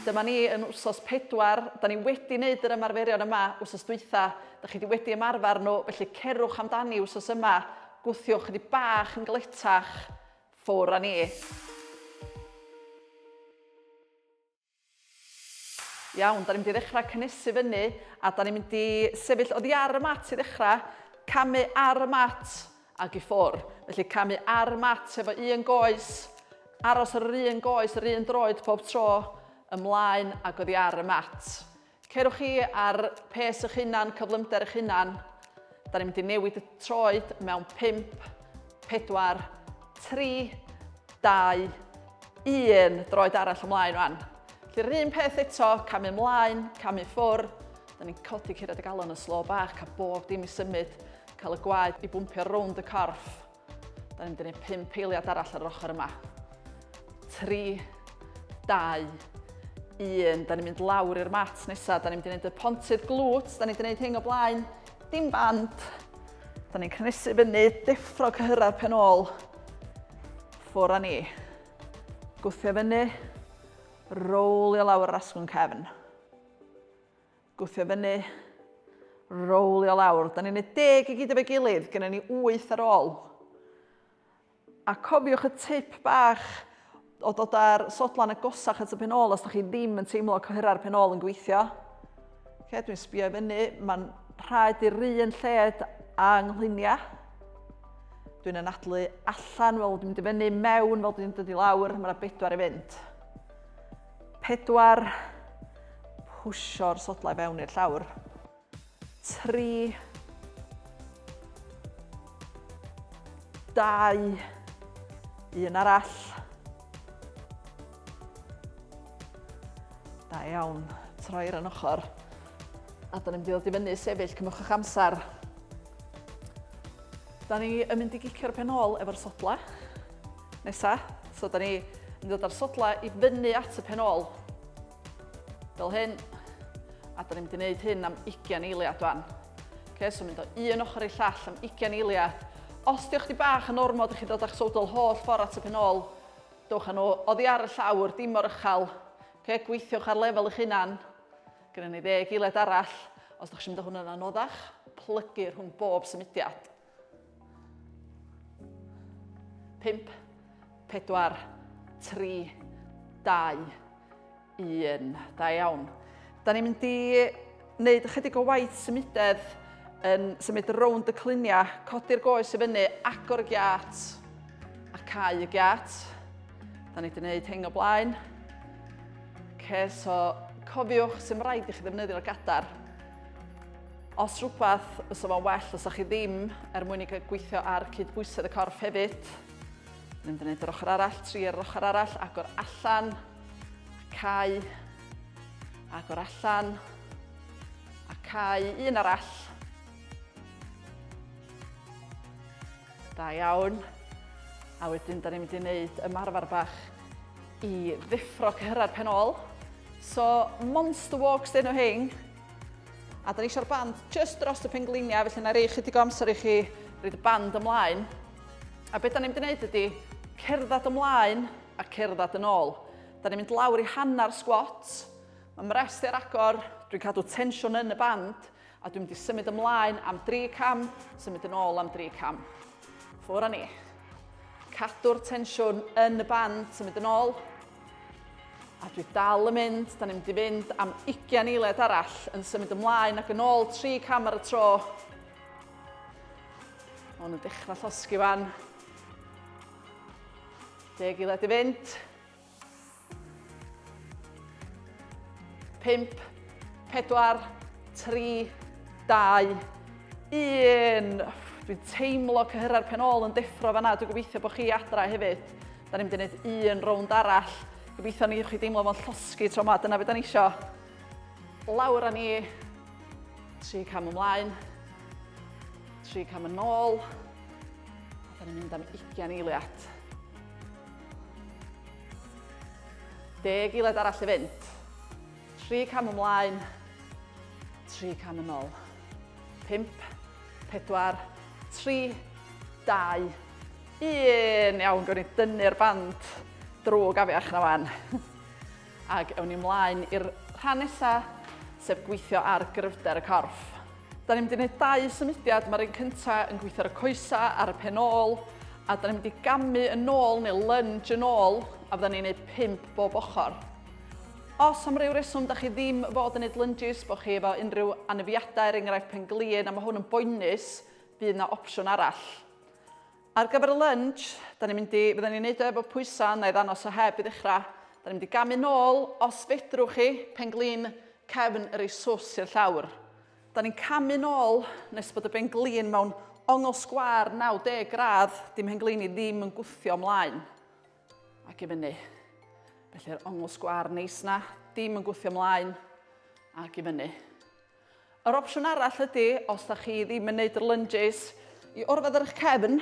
Dyma ni yn wsos 4. Da ni wedi wneud yr ymarferion yma wsos dwytha. Da chi wedi ymarfer nhw, felly cerwch amdani wsos yma. Gwthiwch chydig bach yn gletach ffwr â ni. Iawn, da ni'n mynd i ddechrau cynnesu fyny a da ni'n mynd i sefyll oddi ar y mat i ddechrau, camu ar y mat ag i ffwr. Felly camu ar y mat efo un goes, aros ar yr un goes, yr un droed pob tro, ymlaen ag oddi ar y mat. Cerwch chi ar pes eich hunan, cyflymder eich hunan. Da ni'n mynd i newid y troed mewn 5, 4, 3, 2, 1 droed arall ymlaen rwan. Felly'r un peth eto, camu ymlaen, camu ffwr. Da ni'n codi curiad y galon yn slo bach, cael bob dim i symud, cael y gwaed i bwmpio rownd y corff. Da ni'n mynd i wneud 5 eiliad arall ar yr ochr yma. 3, 2, 1. Da ni'n mynd lawr i'r mat nesaf. Da ni'n mynd i wneud y pontydd glwt. Da ni'n mynd i wneud hyn o blaen. Dim band. Da ni'n cynnesu fyny, deffro cyhyra'r pen ôl. Ffwr â ni. Gwthio fyny. Rowlio lawr yr asgwrn cefn. Gwthio fyny. Rowlio lawr. Da ni'n neud 10 i gyd efo'i gilydd, gyda ni 8 ar ôl. A cofiwch y tip bach o dod ar sodlan agosach at y pen ôl os da chi ddim yn teimlo cyhyra'r pen ôl yn gweithio. Dwi'n sbio fyny, mae'n rhaid i'r un lled a nghluniau. Dwi'n anadlu allan fel dwi'n mynd i fyny, mewn fel dwi'n dod i lawr, mae'na 4 i fynd. 4, pwsio'r sodlau fewn i'r llawr. 3, 2, 1 arall. Da iawn, troi'r yn ochr. A da ni'n mynd i ddod i fyny sefyll, cymwch eich amser. Da ni yn mynd i gicio'r pen ôl efo'r sodlau. Nesa, so da ni yn dod ar sodlau i fyny at y pen ôl. Fel hyn. A da ni'n mynd i wneud hyn am 20 eiliad wan. So mynd o un ochr i llall am 20 eiliad. Os diolch chi bach yn ormod i chi dod a'ch sowdl holl ffordd at y pen ôl, dowch â nhw oddi ar y llawr, dim o'r uchel. Gweithiwch ar lefel eich hunan. Gyda ni 10 eiliad arall. Os ydych chi'n mynd o hwnna'n anoddach, plygu rhwng bob symudiad. 5, 4, 3, 2, 1. Da iawn. Da ni'n mynd i wneud ychydig o waith symudedd yn symud rownd y cluniau, codi'r goes i fyny, agor y giat a cau y giat. Da ni wedi wneud hyn o blaen. So cofiwch sy'n rhaid i chi ddefnyddio'r gadar. Os rhywbeth fysa fo'n well, os ydych chi ddim mwyn i gweithio ar cydbwysedd y corff hefyd. Ni'n mynd i wneud yr ochr arall, 3 ar yr ochr arall, agor allan, cau, agor allan, a cau, 1 arall. Da iawn. A wedyn, da ni'n mynd i wneud ymarfer bach i ddiffro cyhyra'r pen ôl. So, monster walks dyn nhw hyn. A da ni eisiau'r band just dros y pengliniau, felly na rei chydig o amser i chi roed y band ymlaen. A beth da ni'n mynd i wneud ydy cerdded ymlaen a cerdded yn ôl. Da ni'n mynd lawr i hannar squat. Mae'n rest i'r agor, dwi'n cadw tensiwn yn y band, a dwi'n mynd i symud ymlaen am 3 cam, symud yn ôl am 3 cam. Ffwr â ni. Cadw'r tensiwn yn y band, symud yn ôl. A dwi dal yn mynd, da ni'n mynd i fynd am 20 eiliad arall yn symud ymlaen ac yn ôl 3 cam ar y tro. O'n yn dechrau llosgi fan. 10 eiliad i fynd. 5, 4, 3, 2, 1. Dwi'n teimlo cyhyra'r pen ôl yn deffro fan'na. Dwi'n gobeithio bod chi adra hefyd. Da ni'n mynd i wneud 1 rownd arall. Gobeithio ni chi deimlo fo'n llosgi tro yma. Dyna beth da ni isio. Lawr â ni. 3 cam ymlaen. 3 cam yn ôl. Da ni'n mynd am 20 eiliad. 10 eiliad arall i fynd. 3 cam ymlaen. 3 cam yn ôl. 5, 4, 3, 2, 1. Iawn, gwneud ni dynnu'r band drwg afiach na fan. Ac ewn ni ymlaen i'r rhan nesaf, sef gweithio ar gryfder y corff. Da ni'n mynd i wneud 2 symudiad. Mae'r un cyntaf yn gweithio ar y coesa ar y pen ôl, a da ni'n mynd i gamu yn ôl neu lunge yn ôl, a fydda ni'n gwneud 5 bob ochr. Os am ryw reswm da chi ddim fod yn gwneud lunges, bod chi efo unrhyw anafiadau, enghraifft pen-glin, a mae hwn yn boenus, bydd yna opsiwn arall. Ar gyfer y lunge, fydda ni'n gwneud efo pwysau, na i ddangos o heb i ddechrau. Da ni'n mynd i gamu nôl, os fedrwch chi, pen-glin, cefn yr ei sws i'r llawr. Da ni'n camu nôl nes bod y pen-glin mewn ongl sgwar 90 gradd, dim pen-glin i ddim yn gwthio ymlaen. Ac i fyny. Felly'r ongl sgwar neis na, dim yn gwthio ymlaen, ac i fyny. Yr opsiwn arall ydy, os da chi ddim yn gwneud yr lunges, i orfedd ar eich cefn,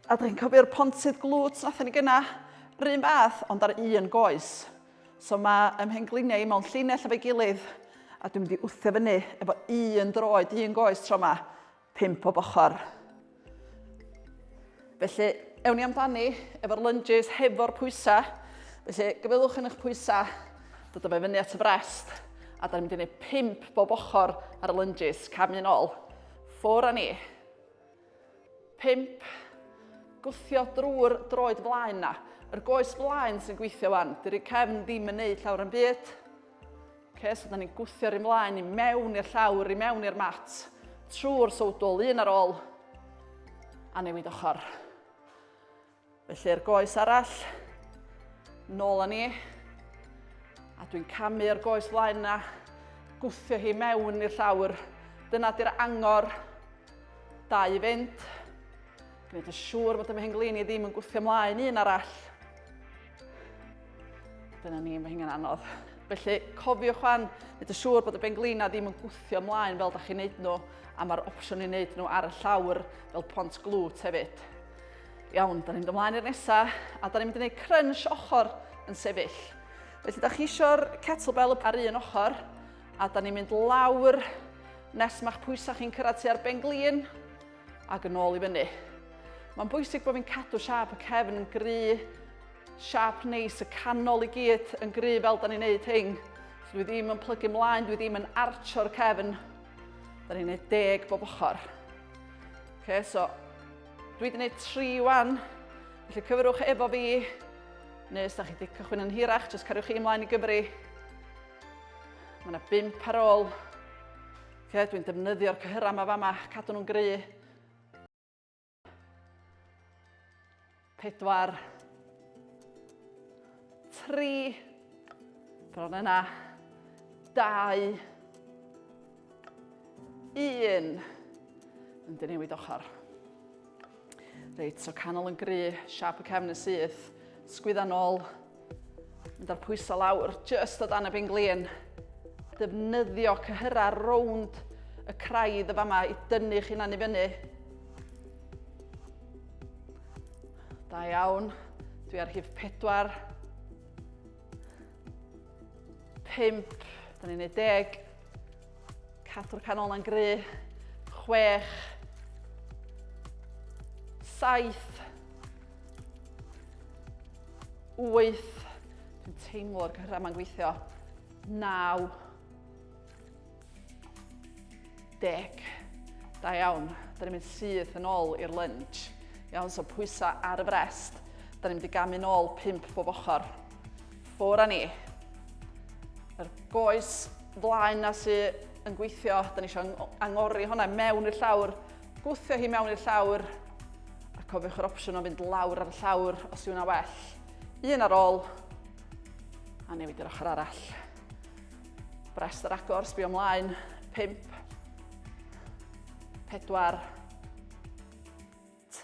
a da chi'n cofio'r pontydd glwts nathon ni gyna, rhywun fath, ond ar un goes. So mae ymhengliniau mewn llinell efo'i gilydd, a dwi'n mynd i wthio fyny efo un droed, un goes tro yma, 5 o ochr. Felly, ewn ni amdani efo'r lunges hefo'r pwysau. Felly, gyfylwch yn eich pwysau, dod o fe fyny at y brest, a da ni'n mynd i wneud 5 bob ochr ar y lunges, camu nôl. Ffwr â ni. 5, gwthio drwy'r droed blaen na. Yr goes blaen sy'n gweithio wan, dy'r cefn ddim yn neud llawr yn byd. So da ni'n gwthio'r un blaen i mewn i'r llawr, i mewn i'r mat, trwy'r sowdl, un ar ôl, a newid ochr. Felly'r goes arall, nôl â ni, a dwi'n camu'r goes flaen na, gwthio hi mewn i'r llawr. Dyna di'r angor, 2 i fynd. Gwneud yn siŵr bod y mhenglini ddim yn gwthio ymlaen, un arall. Dyna ni, mae hynny'n anodd. Felly, cofiwch wan, gwneud yn siŵr bod y benglina ddim yn gwthio ymlaen fel da chi'n neud nhw, a mae'r opsiwn i wneud nhw ar y llawr fel pont glwt hefyd. Iawn, da ni'n mynd ymlaen i'r nesaf, a da ni'n mynd i wneud crunch ochr yn sefyll. Felly, da chi eisiau'r kettlebell ar un ochr, a da ni'n mynd lawr nes ma'ch pwysau chi'n cyrraedd tua'r benglin, ac yn ôl i fyny. Mae'n bwysig bod fi'n cadw siap y cefn yn gry, siap neis, y canol i gyd yn gry fel da ni'n neud hyn. So dwi ddim yn plygu ymlaen, dwi ddim yn archo'r cefn. Da ni'n neud 10 bob ochr. So, dwi wedi gwneud 3 wan, felly cyfrwch efo fi, neu os da chi wedi cychwyn yn hirach, jyst cariwch chi ymlaen i gyfri. Mae yna 5 ar ôl. Dwi'n defnyddio'r cyhyra yma fama, cadw nhw'n gry. 4, 3, bron yna, 2, 1, yn newid ochr. Reit, so canol yn gry, siap y cefn yn syth, sgwydda nôl, mynd ar pwysau lawr, just o dan y benglin. Defnyddio cyhyra rownd y craidd y fama i dynnu chi'n anu fyny. Da iawn, dwi ar hif 4, 5, da ni'n neud 10, cadw'r canol yn gry, 6, 7, 8, dwi'n teimlo'r cyhyra yma'n gweithio, 9, 10. Da iawn, da ni'n mynd syth yn ôl i'r lunge. Iawn, so pwysau ar y brest, da ni'n mynd i gamu nôl 5 bob ochr. Ffwr â ni. Yr goes flaen na sy'n yn gweithio, da ni eisiau angori hwnna mewn i'r llawr, gwthio hi mewn i'r llawr, a cofiwch yr opsiwn o fynd lawr ar y llawr os yw yna well. 1 ar ôl, a newid i'r ochr arall. Brest yr agor, sbio ymlaen, 5, 4,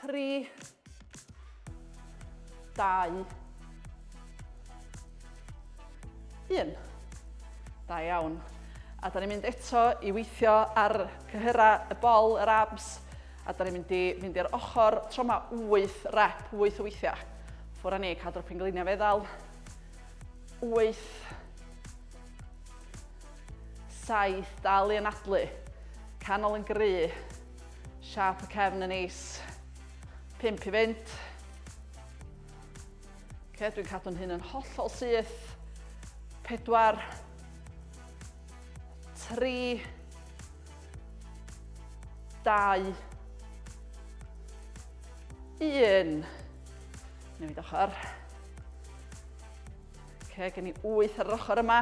3, 2, 1. Da iawn. A da ni'n mynd eto i weithio ar cyhyra y bol, yr abs, a da ni'n mynd i fynd i'r ochr tro yma 8 rep, 8 o weithiau. Ffwr â ni, cadw'r pengliniau feddal. 8, 7, dal i anadlu, canol yn gry, siap y cefn yn neis, 5 i fynd. Dwi'n cadw'n hyn yn hollol syth, 4, 3, 2, 1. Newid ochr. Gen i 8 ar yr ochr yma.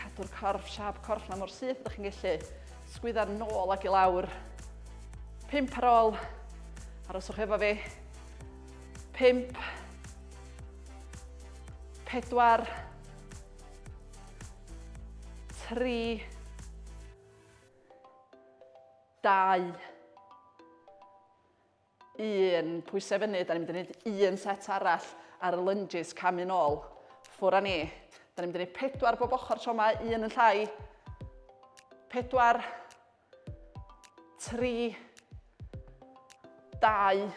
Cadw'r corff, siap corff na mor syth. Ydych chi'n gallu sgwydda'r nôl ag i lawr. 5 ar ôl. Aroswch efo fi. 5, 4, 3, 2, 1. Pwysau fyny, da ni'n mynd i wneud un set arall ar y lunges cam un ôl. Ffwr â ni. Da ni'n mynd i wneud 4 bob ochr tro yma, 1 yn llai. 4, 3, 2,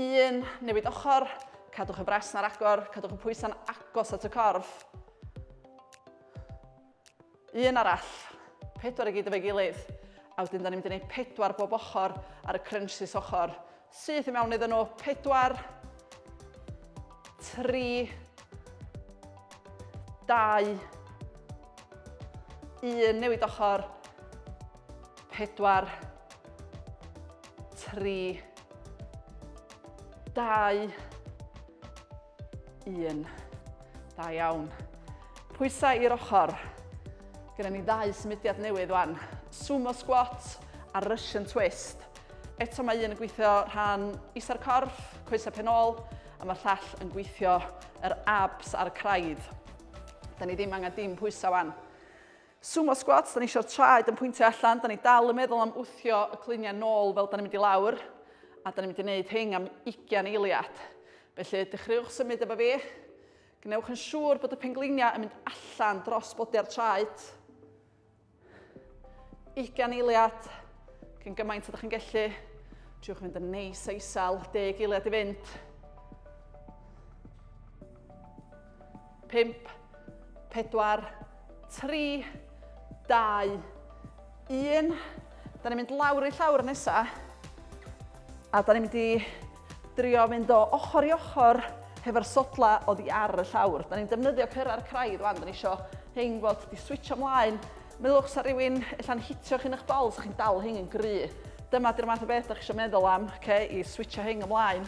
1. Newid ochr. Cadwch y bres na'r agor. Cadwch y pwysau'n agos at y corff. 1 arall. 4 i gyd efo'i gilydd. A wedyn da ni'n mynd i wneud 4 bob ochr ar y crunches ochr. Syth i mewn iddyn nhw. 4, 3, 2, 1. Newid ochr. 4, 3, 2, 1. Da iawn. Pwysau i'r ochr. Gyda ni 2 symudiad newydd wan. Sumo squat a Russian twist. Eto mae un yn gweithio rhan isa'r corff, coesau pen ôl, a mae'r llall yn gweithio yr abs a'r craidd. Da ni ddim angen dim pwysau wan. Sumo squats, da ni eisiau'r traed yn pwyntio allan, da ni dal yn meddwl am wthio y cluniau nôl fel da ni'n mynd i lawr, a da ni'n mynd i wneud hyn am 20 eiliad. Felly, dechreuwch symud efo fi. Gnewch yn siŵr bod y pengliniau yn mynd allan dros bodi'r traed. 20 eiliad, cyn gymaint ydych chi'n gallu. Triwch fynd yn neis a isel, 10 eiliad i fynd. 5, 4, 3, 2, 1. Da ni'n mynd lawr i llawr nesa. A da ni'n mynd i drio fynd o ochr i ochr hefo'r sodla oddi ar y llawr. Da ni'n defnyddio cyrra'r craidd wan. Da ni isio hyn gweld di switcho ymlaen. Meddylwch sa rhywun allan hitio chi'n eich bol, sa chi'n dal hyn yn gry. Dyma di'r math o beth ydych chi eisiau meddwl am, i switcho hyn ymlaen.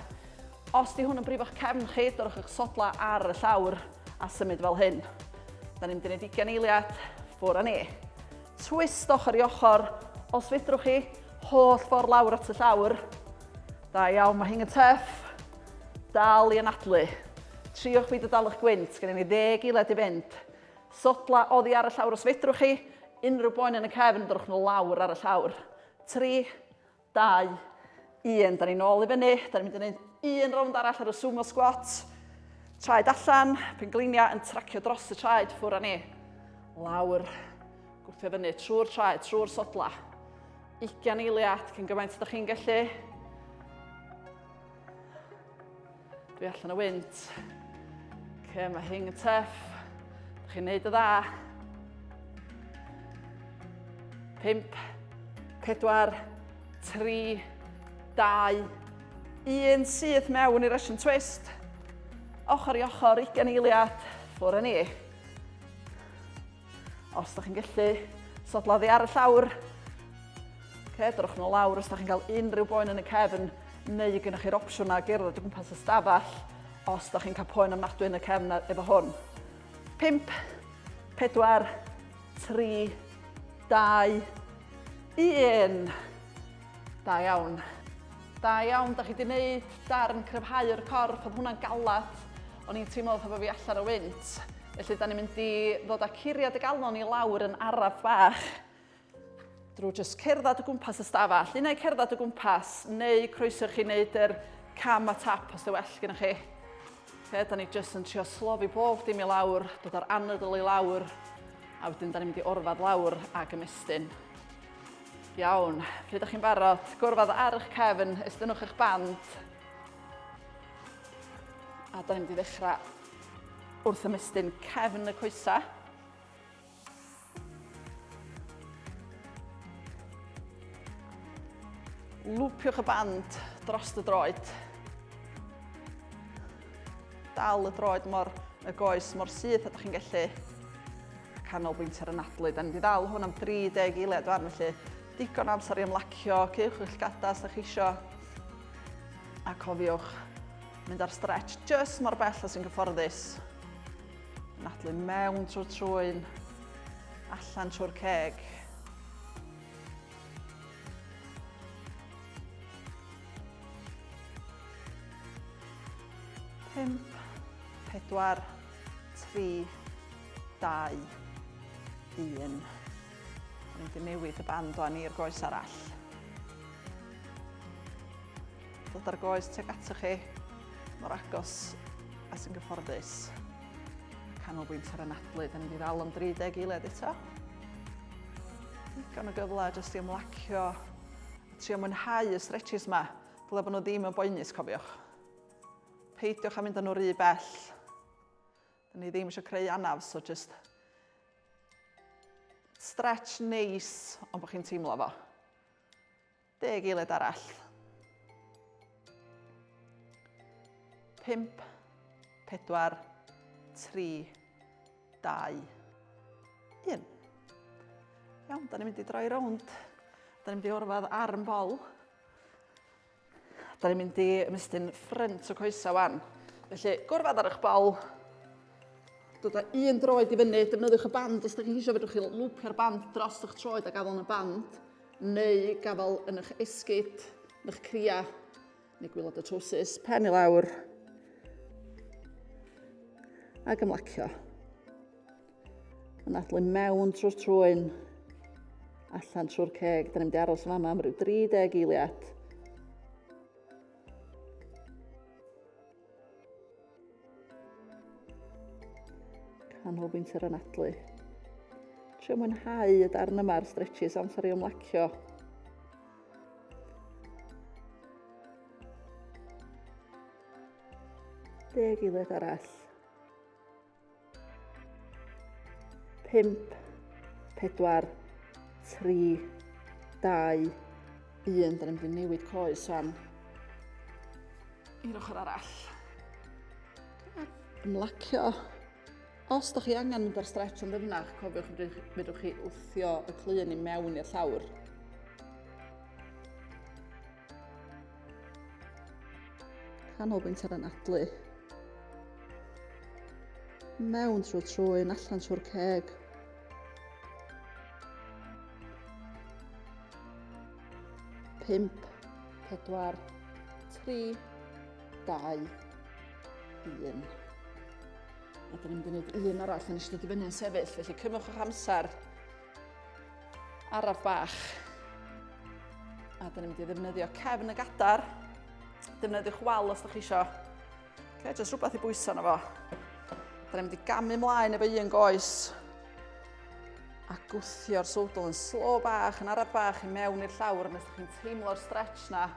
Os di hwn yn brif o'ch cefn chi, dyrwch eich sodla ar y llawr a symud fel hyn. Da ni'n mynd i wneud 20 eiliad, ffwr â ni. Twist ochr i ochr, os fedrwch chi, holl ffordd lawr at y llawr. Da iawn, mae hyn yn tuff. Dal i anadlu. Triwch byd o dal eich gwynt, gen i ni 10 eiliad i fynd. Sodla oddi ar y llawr os fedrwch chi, unrhyw boen yn y cefn, dyrwch nhw lawr ar y llawr. 3, 2, 1. Da ni'n ôl i fyny, da ni'n mynd i wneud 1 rownd arall ar y sumo squat. Traed allan, penglinia yn tracio dros y traed, ffwr â ni. Lawr, gwthio fyny, trwy'r traed, trwy'r sodla. 20 eiliad, cyn gymaint ydych chi'n gallu. Dwi allan y wynt. Mae hyn yn tuff. Dych chi'n neud y dda. 5, 4, 3, 2, 1. Syth mewn i'r Russian twist. Ochr i ochr, 20 eiliad. Ffwr â ni. Os ydych chi'n gallu sodladdi ar y llawr. Drwch nhw lawr os ydych chi'n cael unrhyw boen yn y cefn, neu gynnwch chi'r opsiwn na gerdded o gwmpas y stafell os ydych chi'n cael poen ofnadwy yn y cefn efo hwn. 5, 4, 3, 2, 1. Da iawn. Da iawn, da chi wedi gwneud darn cryfhau'r corff, oedd hwnna'n galat. O'n i'n teimlo efo fi allan o wynt. Felly, da ni'n mynd i ddod â curiad y galon i lawr yn araf bach. Drwy jyst cerdded o gwmpas y stafell. Un neu cerdded o gwmpas, neu croeso chi wneud yr cam a tap os dy well gyda chi. Da ni jyst yn trio slofi bob dim i lawr, dod ar anadl i lawr, a wedyn da ni'n mynd i orfad lawr ag ymestyn. Iawn, pryd ydych chi'n barod, gwrfad ar eich cefn, estynwch eich band. A da ni'n mynd i ddechrau wrth ymestyn cefn y coesa. Lwpiwch y band dros y droed. dal y droed y goes mor syth a da chi'n gallu canolbwyntio ar y nadlu. Da ni wedi dal hwn am 30 eiliad wan, felly digon amser i ymlacio, cewch eich gadas da chi isio. A cofiwch mynd ar stretch just mor bell as sy'n gyfforddus. Nadlu mewn trwy'r trwyn, allan trwy'r ceg. Pump, 4, 3, 2, 1. Dwi'n mynd i newid y band o'n i'r goes arall. Dod ar goes tuag atoch chi mor agos a sy'n gyfforddus. Canolbwynt ar y nadlu, da ni wedi ddal am 30 eiliad eto. Digon o gyfle jyst i ymlacio a trio mwynhau y stretches yma. Dyle bod nhw ddim yn boenus, cofiwch. Peidiwch a mynd â nhw rhy bell. Da ni ddim eisiau creu anaf, so just stretch neis ond bod chi'n teimlo fo. 10 eiliad arall. 5, 4, 3, 2, 1. Iawn, da ni'n mynd i droi rownd. Da ni'n mynd i orfod arm bol. Da ni'n mynd i ymestyn ffrynt o coesa wan. Felly, gorfod ar eich bol. Dod â un droed i fyny, defnyddiwch y band. Os ydych chi eisiau, fedrwch chi lwpio'r band dros eich troed a gafel yn y band. Neu gafel yn eich esgyd, yn eich cria, neu gwylod y trowsus, pen i lawr. Ac ymlacio. Nadlu mewn trwy'r trwyn, allan trwy'r ceg. Da ni'n mynd i aros yma am ryw 30 eiliad. Canolbwynt ar y nadlu. Trio mwynhau y darn yma'r stretches amser i ymlacio. Deg eiliad arall. 5, 4, 3, 2, 1. Da ni'n mynd i newid coes wan i'r ochr arall. Ymlacio. Os da chi angen mynd ar stretch yn ddyfnach, cofiwch fedrwch chi wthio y clun i mewn i'r llawr. Canolbwynt ar y nadlu. Mewn trwy'r trwyn, allan trwy'r ceg. Pump, 4, 3, 2, 1. A da ni'n mynd i wneud un arall yn eistedd i fyny yn sefyll, felly cymwch eich amser araf bach. A da ni'n mynd i ddefnyddio cefn y gadar. Defnyddiwch wal os da chi isio. Jyst rhywbeth i bwyso na fo. Da ni'n mynd i gamu mlaen efo un goes. A gwthio'r sowdl yn slo bach, yn araf bach i mewn i'r llawr. Nes chi'n teimlo'r stretch na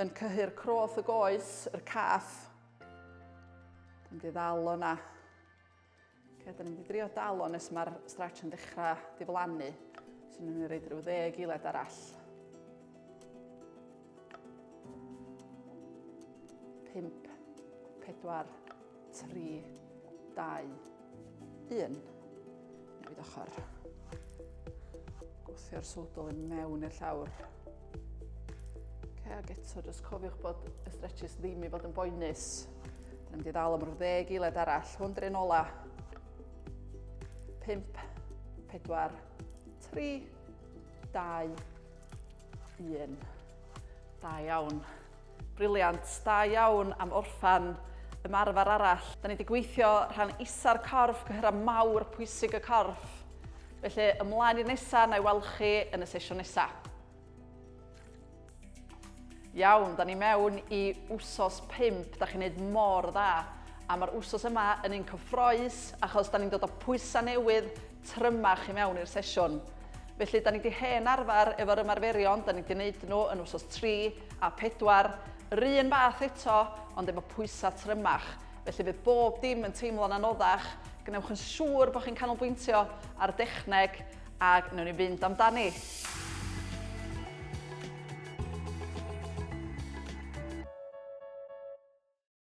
yn cyhyr croth y goes, yr caff. Da ni'n mynd i ddal o'na. Da ni'n mynd i drio dal o nes mae'r stretch yn dechrau diflannu. So ni'n mynd i reid rhyw 10 eiliad arall. 5, 4, 3, 2, 1. Newid ochr. Gwthio'r sowdl yn mewn i'r llawr. Ac eto, jyst cofiwch bod y stretches ddim i fod yn boenus. Da ni'n mynd i ddal am ryw 10 eiliad arall. Hwn drwy'n ola. 5, 4, 3, 2, 1. Da iawn. Briliant, da iawn am orffan ymarfer arall. Da ni wedi gweithio rhan isa'r corff, cyhyra mawr pwysig y corff. Felly ymlaen i'r nesaf, na i weld chi yn y sesiwn nesaf. Iawn, da ni mewn i wsos 5, da chi'n neud mor dda. A mae'r wsos yma yn un cyffroes, achos da ni'n dod o pwysa newydd trymach i mewn i'r sesiwn. Felly, da ni wedi hen arfer efo'r ymarferion, da ni wedi gwneud nhw yn wsos 3 a 4. Yr un fath eto, ond efo pwysa trymach. Felly fydd bob dim yn teimlo'n anoddach. Gwnewch yn siŵr bod chi'n canolbwyntio ar dechneg ac wnawn ni fynd amdani.